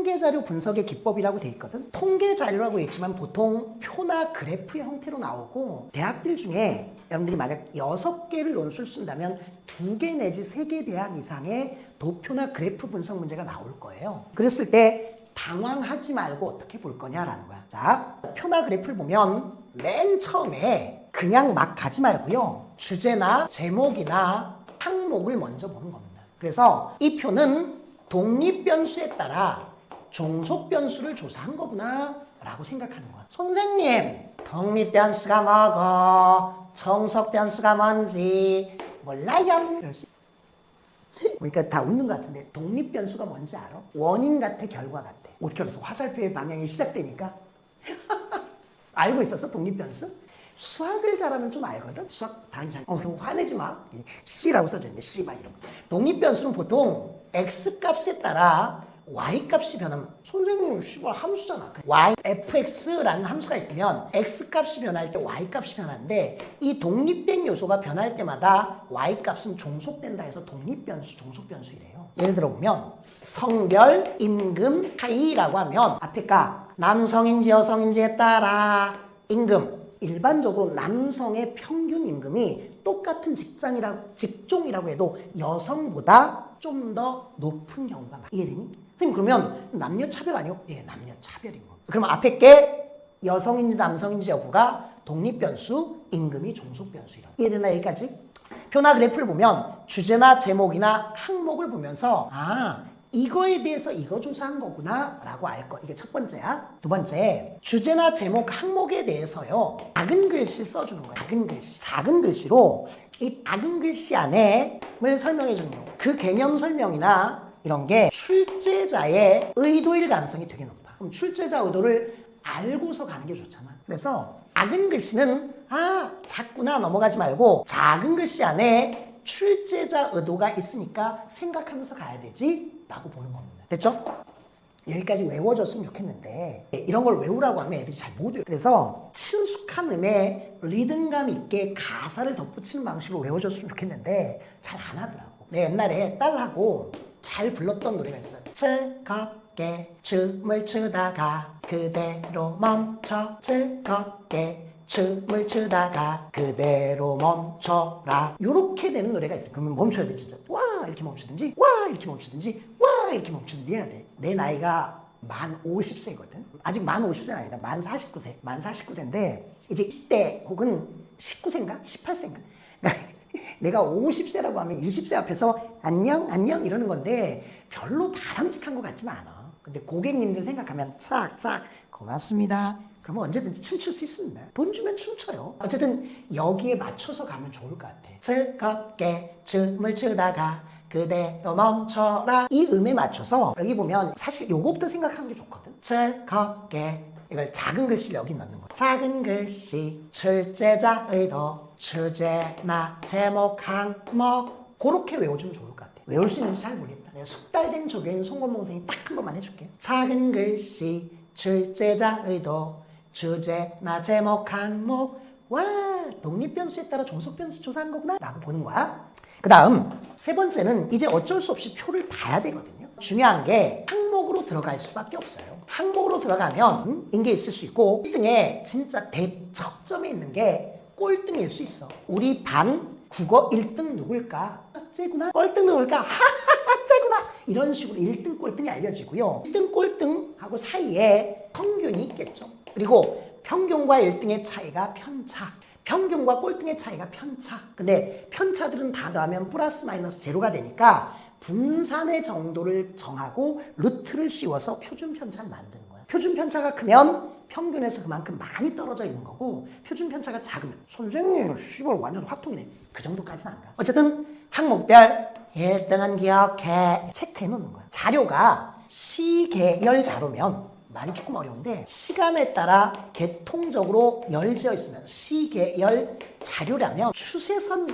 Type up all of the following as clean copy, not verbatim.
통계자료 분석의 기법이라고 돼 있거든. 통계자료라고 했지만 보통 표나 그래프의 형태로 나오고 대학들 중에 여러분들이 만약 6개를 논술 쓴다면 2개 내지 3개 대학 이상의 도표나 그래프 분석 문제가 나올 거예요. 그랬을 때 당황하지 말고 어떻게 볼 거냐라는 거야. 자, 표나 그래프를 보면 맨 처음에 그냥 막 가지 말고요. 주제나 제목이나 항목을 먼저 보는 겁니다. 그래서 이 표는 독립변수에 따라 종속변수를 조사한 거구나 라고 생각하는 거야. 선생님, 독립변수가 뭐고 종속변수가 뭔지 몰라요? 그러니까 다 웃는 것 같은데 독립변수가 뭔지 알아? 원인 같아, 결과 같아? 어떻게 알았어? 화살표의 방향이 시작되니까? 알고 있었어? 독립변수? 수학을 잘하면 좀 알거든? 수학 당연히 잘. 형 화내지 마. C라고 써줬는데 C 막 이런 거. 독립변수는 보통 X값에 따라 Y값이 변하면 선생님 씨발 함수잖아. Y, fx라는 함수가 있으면 X값이 변할 때 Y값이 변하는데 이 독립된 요소가 변할 때마다 Y값은 종속된다 해서 독립변수, 종속변수이래요. 예를 들어 보면 성별, 임금, 차이라고 하면 앞에 가 남성인지 여성인지에 따라 임금. 일반적으로 남성의 평균 임금이 똑같은 직종이라고 해도 여성보다 좀 더 높은 경우가 많아요. 이해되니? 선생님 그러면 남녀 차별 아니요? 예, 남녀 차별인 거. 그럼 앞에 게 여성인지 남성인지 여부가 독립변수, 임금이 종속변수이라. 이해되나 여기까지? 표나 그래프를 보면 주제나 제목이나 항목을 보면서 이거에 대해서 이거 조사한 거구나 라고 알 거. 이게 첫 번째야. 두 번째, 주제나 제목, 항목에 대해서요 작은 글씨 써주는 거야. 작은 글씨. 작은 글씨로 이 작은 글씨 안에 뭘 설명해 주는 거고 그 개념 설명이나 이런 게 출제자의 의도일 가능성이 되게 높아. 그럼 출제자 의도를 알고서 가는 게 좋잖아. 그래서 작은 글씨는 작구나 넘어가지 말고 작은 글씨 안에 출제자 의도가 있으니까 생각하면서 가야 되지 라고 보는 겁니다. 됐죠? 여기까지 외워줬으면 좋겠는데 이런 걸 외우라고 하면 애들이 잘 못 외워. 그래서 친숙한 음에 리듬감 있게 가사를 덧붙이는 방식으로 외워줬으면 좋겠는데 잘 안 하더라고. 내 옛날에 딸하고 잘 불렀던 노래가 있어요. 즐겁게 춤을 추다가 그대로 멈춰 즐겁게 춤을 추다가 그대로 멈춰라. 요렇게 되는 노래가 있어요. 그러면 멈춰야 돼 진짜. 와 이렇게 멈추든지 와 이렇게 멈추든지 와 이렇게 멈추든지 해야 돼. 내 나이가 만 50세거든. 아직 만 50세는 아니다. 만 49세. 만 49세인데 이제 10대 혹은 19세인가? 18세인가? 내가 50세라고 하면 20세 앞에서 안녕 안녕 이러는 건데 별로 바람직한 것 같지는 않아. 근데 고객님들 생각하면 착착 고맙습니다. 그러면 언제든지 춤출 수 있습니다. 돈 주면 춤춰요. 어쨌든 여기에 맞춰서 가면 좋을 것 같아. 즐겁게 춤을 추다가 그대로 멈춰라. 이 음에 맞춰서 여기 보면 사실 요거부터 생각하는 게 좋거든. 즐겁게 이걸 작은 글씨를 여기 넣는 거야. 작은 글씨 출제자 의도 주제나 제목 항목 그렇게 외워주면 좋을 것 같아. 외울 수 있는지 잘 모르겠다. 내가 숙달된 조교인 송건모 선생님 딱 한 번만 해줄게. 작은 글씨 출제자 의도 주제나 제목 항목 와 독립변수에 따라 종속변수 조사한 거구나 라고 보는 거야. 그 다음 세 번째는 이제 어쩔 수 없이 표를 봐야 되거든요. 중요한 게 항목으로 들어갈 수밖에 없어요. 항목으로 들어가면 인게 있을 수 있고 1등에 진짜 대척점에 있는 게 꼴등일 수 있어. 우리 반 국어 1등 누굴까? 째구나? 꼴등 누굴까? 하하하 째구나! 이런 식으로 1등 꼴등이 알려지고요. 1등 꼴등하고 사이에 평균이 있겠죠. 그리고 평균과 1등의 차이가 편차. 평균과 꼴등의 차이가 편차. 근데 편차들은 다 더하면 플러스 마이너스 제로가 되니까 분산의 정도를 정하고 루트를 씌워서 표준 편차를 만드는 거야. 표준 편차가 크면 평균에서 그만큼 많이 떨어져 있는 거고 표준 편차가 작으면 선생님 씨발 완전 화통이네. 그 정도까지는 안 가. 어쨌든 항목별 1등은 기억해. 체크해 놓는 거야. 자료가 시계열 자료면 말이 조금 어려운데 시간에 따라 계통적으로 열지어 있으면 시계열 자료라면 추세선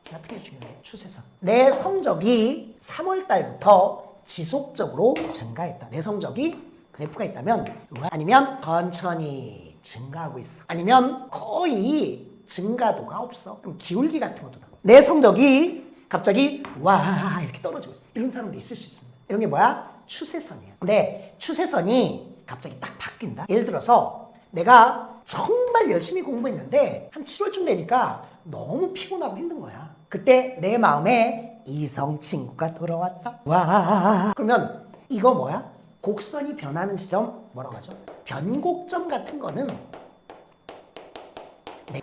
같은 게 중요해. 추세선. 내 성적이 3월 달부터 지속적으로 증가했다. 내 성적이 그래프가 있다면 아니면 천천히 증가하고 있어. 아니면 거의 증가도가 없어. 그럼 기울기 같은 것도 나와. 내 성적이 갑자기 와 이렇게 떨어지고 있어. 이런 사람도 있을 수 있습니다. 이런 게 뭐야? 추세선이야. 근데 추세선이 갑자기 딱 바뀐다. 예를 들어서 내가 정말 열심히 공부했는데 한 7월쯤 되니까 너무 피곤하고 힘든 거야. 그때 내 마음에 이성 친구가 돌아왔다. 와. 그러면 이거 뭐야? 곡선이 변하는 지점 뭐라고 하죠? 변곡점 같은 거는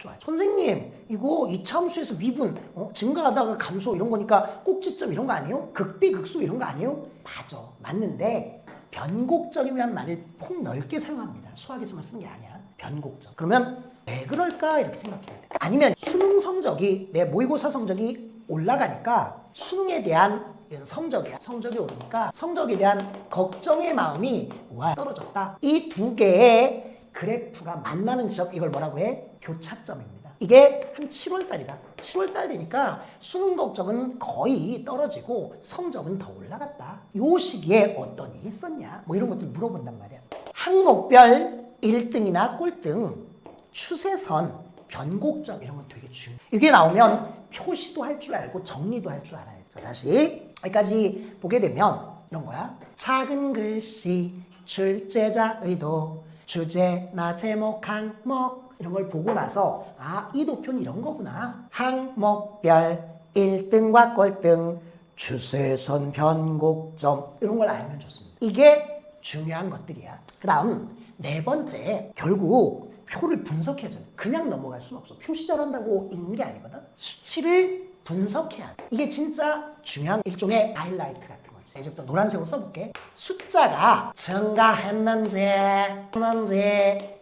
좋아요. 선생님 이거 이차함수에서 미분 증가하다가 감소 이런 거니까 꼭지점 이런 거 아니에요? 극비극소 이런 거 아니에요? 맞아. 맞는데 변곡점이라는 말을 폭넓게 사용합니다. 수학에서만 쓰는 게 아니야. 변곡점. 그러면 왜 그럴까 이렇게 생각해야 돼. 아니면 수능 성적이 내 모의고사 성적이 올라가니까 수능에 대한 성적이 오르니까 성적에 대한 걱정의 마음이 떨어졌다. 이 두 개의 그래프가 만나는 지점 이걸 뭐라고 해? 교차점입니다. 이게 한 7월달이다. 7월달 되니까 수능 걱정은 거의 떨어지고 성적은 더 올라갔다. 이 시기에 어떤 일이 있었냐? 뭐 이런 것들 물어본단 말이야. 항목별 1등이나 꼴등, 추세선, 변곡점 이런 건 되게 중요해. 이게 나오면 표시도 할 줄 알고 정리도 할 줄 알아야 돼. 자, 다시 여기까지 보게 되면 이런 거야. 작은 글씨, 출제자 의도, 주제나 제목, 항목 이런 걸 보고 나서 이 도표는 이런 거구나. 항목별 1등과 꼴등, 추세선, 변곡점 이런 걸 알면 좋습니다. 이게 중요한 것들이야. 그 다음 네 번째, 결국 표를 분석해야 돼. 그냥 넘어갈 수는 없어. 표시 잘한다고 읽는 게 아니거든. 수치를 분석해야 돼. 이게 진짜 중요한 일종의 하이라이트 같은 거지. 이제부터 노란색으로 써볼게. 숫자가 증가했는지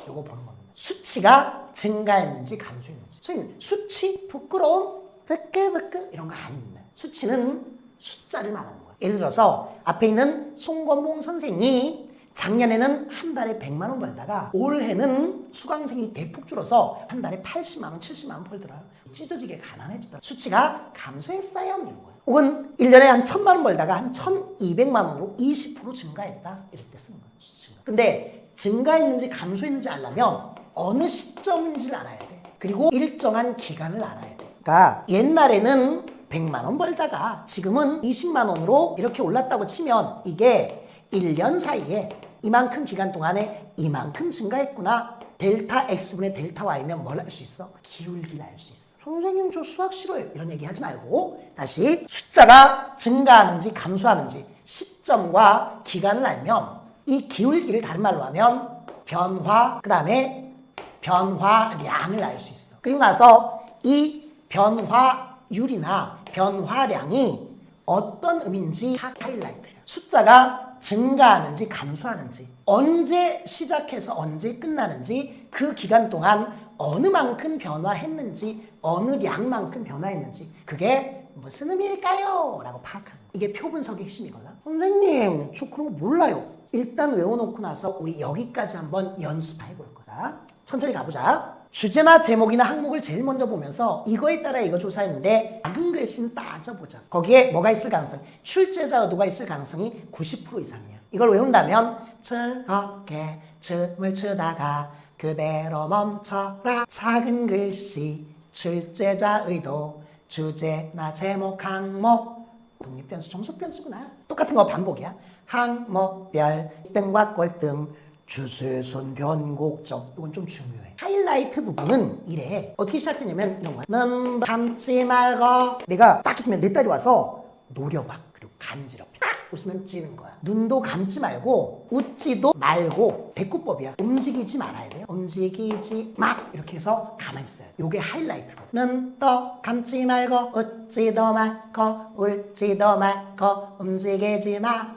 이거 보는 겁니다. 수치가 증가했는지 감소했는지. 선생님 수치 부끄러움 뜨끄뜨끄 이런 거 아닙니다. 수치는 숫자를 말하는 거예요. 예를 들어서 앞에 있는 송건봉 선생이 작년에는 한 달에 100만 원 벌다가 올해는 수강생이 대폭 줄어서 한 달에 80만 원, 70만 원 벌더라고요. 찢어지게 가난해지더라고요. 수치가 감소했어요. 이런 거예요. 혹은 1년에 한 1000만 원 벌다가 한 1200만 원으로 20% 증가했다. 이럴 때 쓰는 거예요. 수치가. 근데 증가했는지 감소했는지 알려면 어느 시점인지를 알아야 돼. 그리고 일정한 기간을 알아야 돼. 그러니까 옛날에는 100만 원 벌다가 지금은 20만 원으로 이렇게 올랐다고 치면 이게 1년 사이에 이만큼 기간 동안에 이만큼 증가했구나. 델타 X분의 델타 Y면 뭘 알 수 있어? 기울기를 알 수 있어. 선생님 저 수학 싫어요. 이런 얘기 하지 말고 다시 숫자가 증가하는지 감소하는지 시점과 기간을 알면 이 기울기를 다른 말로 하면 변화, 그 다음에 변화량을 알 수 있어. 그리고 나서 이 변화율이나 변화량이 어떤 의미인지 하이라이트야. 숫자가 증가하는지 감소하는지 언제 시작해서 언제 끝나는지 그 기간 동안 어느 만큼 변화했는지 어느 량만큼 변화했는지 그게 무슨 의미일까요? 라고 파악하는 거예요. 이게 표 분석의 핵심이거든. 선생님 저 그런 거 몰라요. 일단 외워놓고 나서 우리 여기까지 한번 연습해 볼 거다. 천천히 가보자. 주제나 제목이나 항목을 제일 먼저 보면서 이거에 따라 이거 조사했는데 작은 글씨는 따져보자. 거기에 뭐가 있을 가능성? 출제자 의도가 있을 가능성이 90% 이상이야. 이걸 외운다면 즐겁게 춤을 추다가 그대로 멈춰라. 작은 글씨, 출제자 의도, 주제나 제목, 항목 독립변수, 정석변수구나. 똑같은 거 반복이야. 항목별, 등과 꼴등, 주세선, 변곡점 이건 좀 중요해. 하이라이트 부분은 이래. 어떻게 시작했냐면 이런 거야. 눈 감지 말고 내가 딱 있으면 내 딸이 와서 노려봐. 그리고 간지럽혀. 딱 웃으면 찌는 거야. 눈도 감지 말고 웃지도 말고 대꾸법이야. 움직이지 말아야 돼요. 움직이지 막 이렇게 해서 가만히 있어요. 요게 하이라이트거든. 눈도 감지 말고 웃지도 말고 울지도 말고 움직이지 마.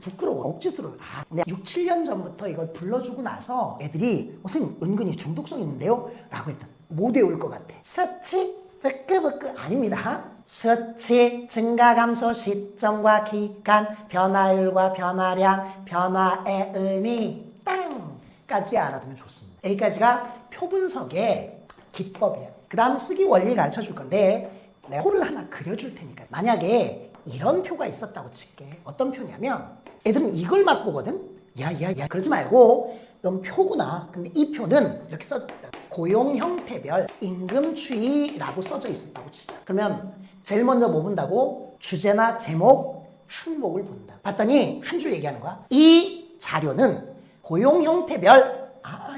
부끄러워. 억지스러워. 근데 6, 7년 전부터 이걸 불러주고 나서 애들이 선생님 은근히 중독성 있는데요? 라고 했다. 못 외울 것 같아. 수치 뜨끄부끄 아닙니다. 수치 증가 감소 시점과 기간 변화율과 변화량 변화의 의미 땅까지 알아두면 좋습니다. 여기까지가 표 분석의 기법이에요. 그 다음 쓰기 원리를 가르쳐 줄 건데 내가 표를 하나 그려줄 테니까 만약에 이런 표가 있었다고 칠게. 어떤 표냐면 애들은 이걸 막 보거든. 야 그러지 말고 넌 표구나. 근데 이 표는 이렇게 써있다. 고용 형태별 임금 추이라고 써져 있었다고 치자. 그러면 제일 먼저 뭐 본다고? 주제나 제목, 항목을 본다. 봤더니 한 줄 얘기하는 거야. 이 자료는 고용 형태별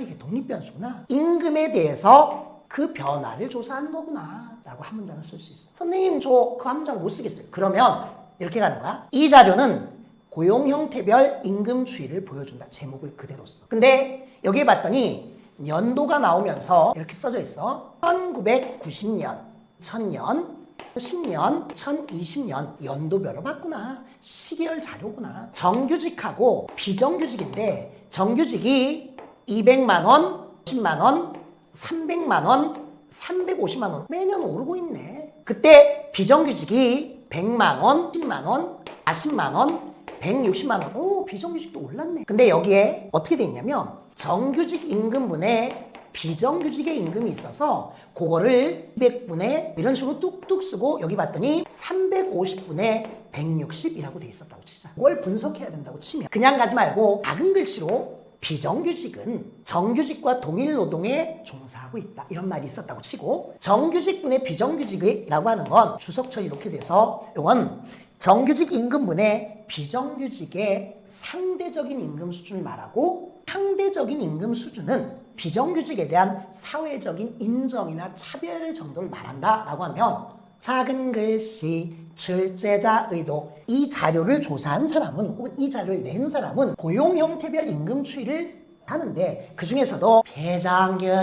이게 독립변수구나. 임금에 대해서 그 변화를 조사하는 거구나 라고 한 문장을 쓸 수 있어. 선생님 저 그 한 문장 못 쓰겠어요. 그러면 이렇게 가는 거야. 이 자료는 고용 형태별 임금 추이를 보여준다. 제목을 그대로 써. 근데 여기에 봤더니 연도가 나오면서 이렇게 써져 있어. 1990년, 2000년, 10년, 1020년 연도별로 봤구나. 시계열 자료구나. 정규직하고 비정규직인데 정규직이 200만 원, 10만 원, 300만 원, 350만 원 매년 오르고 있네. 그때 비정규직이 100만 원, 10만 원, 40만 원, 160만 원. 오, 비정규직도 올랐네. 근데 여기에 어떻게 돼 있냐면 정규직 임금분에 비정규직의 임금이 있어서 그거를 200분에 이런 식으로 뚝뚝 쓰고 여기 봤더니 350분에 160이라고 돼 있었다고 치자. 그걸 분석해야 된다고 치면 그냥 가지 말고 작은 글씨로 비정규직은 정규직과 동일 노동에 종사하고 있다. 이런 말이 있었다고 치고 정규직분의 비정규직이라고 하는 건 주석처럼 이렇게 돼서 이건 정규직 임금분의 비정규직의 상대적인 임금 수준을 말하고 상대적인 임금 수준은 비정규직에 대한 사회적인 인정이나 차별의 정도를 말한다라고 하면 작은 글씨 출제자 의도 이 자료를 조사한 사람은 혹은 이 자료를 낸 사람은 고용 형태별 임금 추이를 하는데 그 중에서도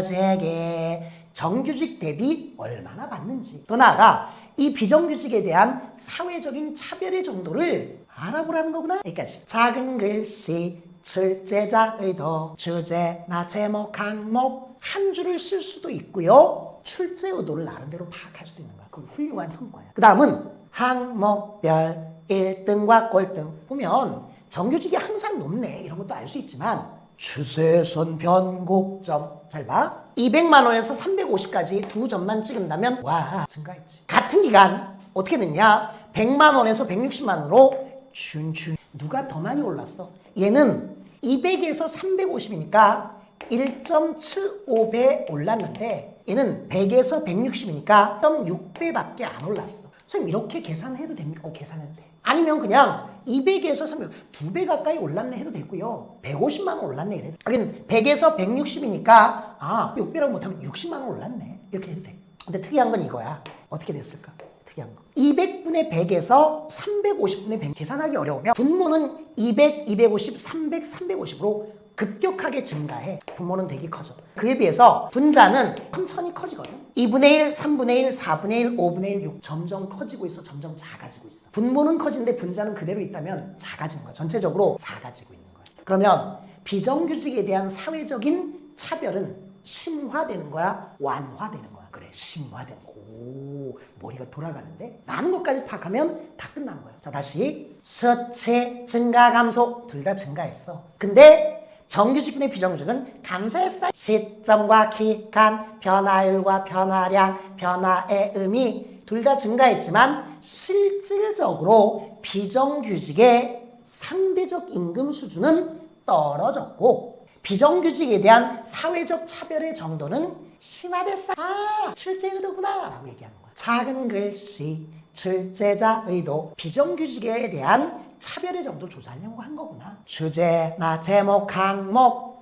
비정규직의 정규직 대비 얼마나 받는지 더 나아가 이 비정규직에 대한 사회적인 차별의 정도를 알아보라는 거구나. 여기까지. 작은 글씨 출제자 의도 주제나 제목 항목 한 줄을 쓸 수도 있고요. 출제 의도를 나름대로 파악할 수도 있는 거야. 그건 훌륭한 성과야. 그 다음은 항목별 1등과 꼴등 보면 정규직이 항상 높네 이런 것도 알 수 있지만 추세선 변곡점 잘 봐. 200만 원에서 350까지 두 점만 찍은다면 와 증가했지. 같은 기간 어떻게 됐냐? 100만 원에서 160만 원으로 춘춘 누가 더 많이 올랐어? 얘는 200에서 350이니까 1.75배 올랐는데 얘는 100에서 160이니까 1.6배밖에 안 올랐어. 선생님 이렇게 계산해도 됩니까? 계산해도 돼. 아니면 그냥 200에서 300, 2배 가까이 올랐네 해도 되고요. 150만 원 올랐네 이래. 하긴 100에서 160이니까 6배라고 못하면 60만 원 올랐네. 이렇게 해도 돼. 근데 특이한 건 이거야. 어떻게 됐을까? 특이한 거. 200분의 100에서 350분의 100 계산하기 어려우면 분모는 200, 250, 300, 350으로 급격하게 증가해. 분모는 되게 커져. 그에 비해서 분자는 천천히 커지거든. 2분의 1, 3분의 1, 4분의 1, 5분의 1, 6 점점 커지고 있어. 점점 작아지고 있어. 분모는 커지는데 분자는 그대로 있다면 작아지는 거야. 전체적으로 작아지고 있는 거야. 그러면 비정규직에 대한 사회적인 차별은 심화되는 거야? 완화되는 거야? 그래, 심화되는 거야. 오, 머리가 돌아가는데? 많은 것까지 파악하면 다 끝난 거야. 자, 다시. 수치, 증가, 감소 둘 다 증가했어. 근데 정규직분의 비정규직은 감소했어. 시점과 기간, 변화율과 변화량, 변화의 의미 둘 다 증가했지만 실질적으로 비정규직의 상대적 임금 수준은 떨어졌고 비정규직에 대한 사회적 차별의 정도는 심화됐어. 출제 의도구나 라고 얘기하는 거야. 작은 글씨 출제자 의도 비정규직에 대한 차별의 정도 조사하려고 한 거구나. 주제나 제목 항목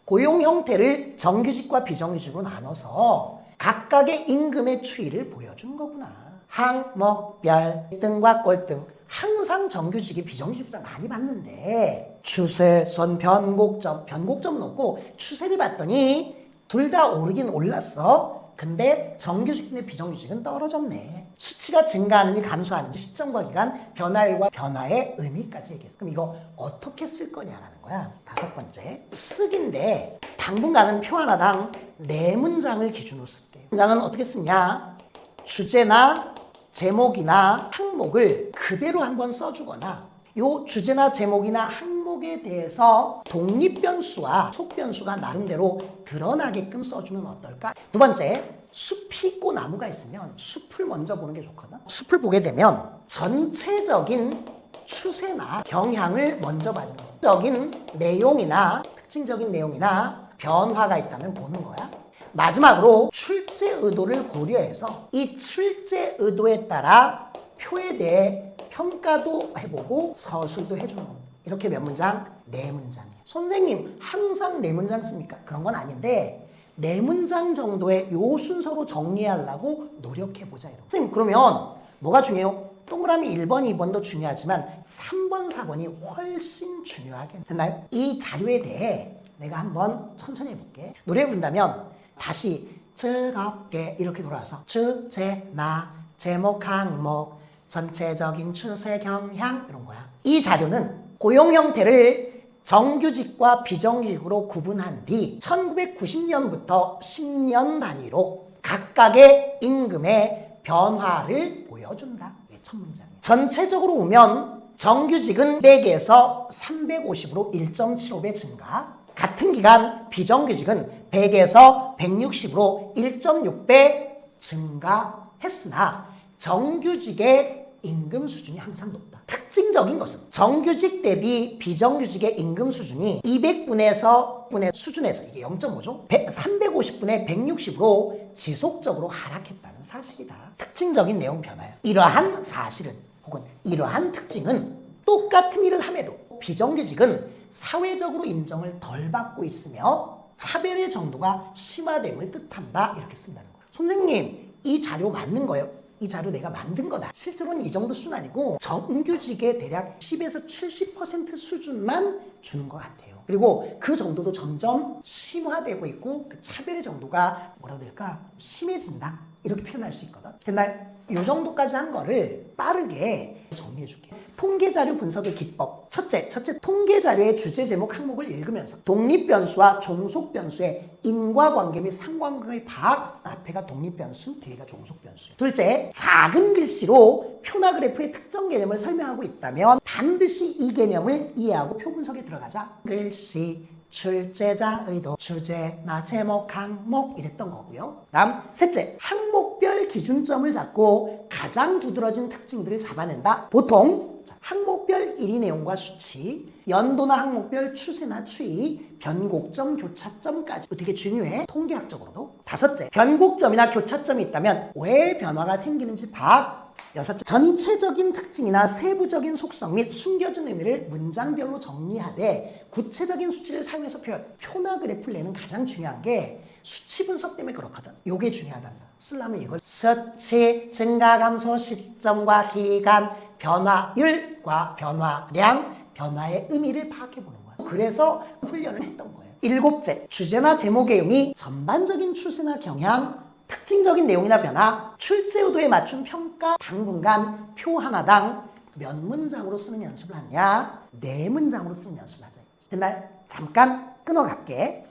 고용 형태를 정규직과 비정규직으로 나눠서 각각의 임금의 추이를 보여준 거구나. 항목별 1등과 꼴등 항상 정규직이 비정규직보다 많이 받는데 추세선 변곡점은 없고 추세를 봤더니 둘 다 오르긴 올랐어. 근데 정규직분의 비정규직은 떨어졌네. 수치가 증가하는지 감소하는지 시점과 기간, 변화율과 변화의 의미까지 얘기했어. 그럼 이거 어떻게 쓸 거냐라는 거야. 5번째. 쓰기인데 당분간은 표 하나당 4문장을 기준으로 쓸게. 문장은 어떻게 쓰냐. 주제나 제목이나 항목을 그대로 한번 써주거나 요 주제나 제목이나 항목에 대해서 독립변수와 속변수가 나름대로 드러나게끔 써주면 어떨까? 2번째, 숲이 있고 나무가 있으면 숲을 먼저 보는 게 좋거든. 숲을 보게 되면 전체적인 추세나 경향을 먼저 봐주는 거야. 특징적인 내용이나 변화가 있다면 보는 거야. 마지막으로 출제 의도를 고려해서 이 출제 의도에 따라 표에 대해 평가도 해보고 서술도 해주는 겁니다. 이렇게 몇 문장? 4문장이에요. 선생님 항상 4문장 씁니까? 그런 건 아닌데 4문장 정도의 요 순서로 정리하려고 노력해보자. 선생님 그러면 뭐가 중요해요? 동그라미 1번, 2번도 중요하지만 3번, 4번이 훨씬 중요하게 됐나요? 이 자료에 대해 내가 한번 천천히 해볼게. 노래 부른다면 다시 즐겁게 이렇게 돌아와서 주제, 나, 제목, 항목, 전체적인 추세, 경향 이런 거야. 이 자료는 고용 형태를 정규직과 비정규직으로 구분한 뒤 1990년부터 10년 단위로 각각의 임금의 변화를 보여준다. 이게 첫 문장이에요. 전체적으로 보면 정규직은 100에서 350으로 1.75배 증가, 같은 기간 비정규직은 100에서 160으로 1.6배 증가했으나 정규직의 임금 수준이 항상 높다. 특징적인 것은 정규직 대비 비정규직의 임금 수준이 200분에서 분의 수준에서 이게 0.5죠. 350분의 160으로 지속적으로 하락했다는 사실이다. 특징적인 내용 변화예요. 이러한 사실은 혹은 이러한 특징은 똑같은 일을 함에도 비정규직은 사회적으로 인정을 덜 받고 있으며 차별의 정도가 심화됨을 뜻한다. 이렇게 쓴다는 거예요. 선생님 이 자료 맞는 거예요? 이 자료 내가 만든 거다. 실제로는 이 정도 수준 아니고 정규직의 대략 10에서 70% 수준만 주는 것 같아요. 그리고 그 정도도 점점 심화되고 있고 그 차별의 정도가 뭐라고 될까? 심해진다. 이렇게 표현할 수 있거든. 됐나요? 이 정도까지 한 거를 빠르게 정리해 줄게. 통계자료 분석의 기법. 첫째, 통계자료의 주제 제목 항목을 읽으면서 독립변수와 종속변수의 인과관계 및 상관관계의 파악. 앞에가 독립변수, 뒤에가 종속변수. 둘째, 작은 글씨로 표나 그래프의 특정 개념을 설명하고 있다면 반드시 이 개념을 이해하고 표 분석에 들어가자. 글씨, 출제자, 의도, 주제, 나, 제목, 항목 이랬던 거고요. 다음 셋째, 항목별 기준점을 잡고 가장 두드러진 특징들을 잡아낸다. 보통 항목별 1위 내용과 수치, 연도나 항목별 추세나 추이, 변곡점, 교차점까지 되게 중요해. 통계학적으로도. 다섯째, 변곡점이나 교차점이 있다면 왜 변화가 생기는지 파악. 여섯째, 전체적인 특징이나 세부적인 속성 및 숨겨진 의미를 문장별로 정리하되 구체적인 수치를 사용해서 표현. 표나 그래프를 내는 가장 중요한 게 수치 분석 때문에 그렇거든. 요게 중요하단다. 쓰려면 이걸 수치, 증가, 감소, 시점과 기간, 변화율과 변화량, 변화의 의미를 파악해보는 거야. 그래서 훈련을 했던 거예요. 일곱째, 주제나 제목의 의미, 전반적인 추세나 경향, 특징적인 내용이나 변화, 출제 의도에 맞춘 평가, 당분간 표 하나당 몇 문장으로 쓰는 연습을 하냐? 4문장으로 쓰는 연습을 하자. 됐나요? 잠깐 끊어갈게.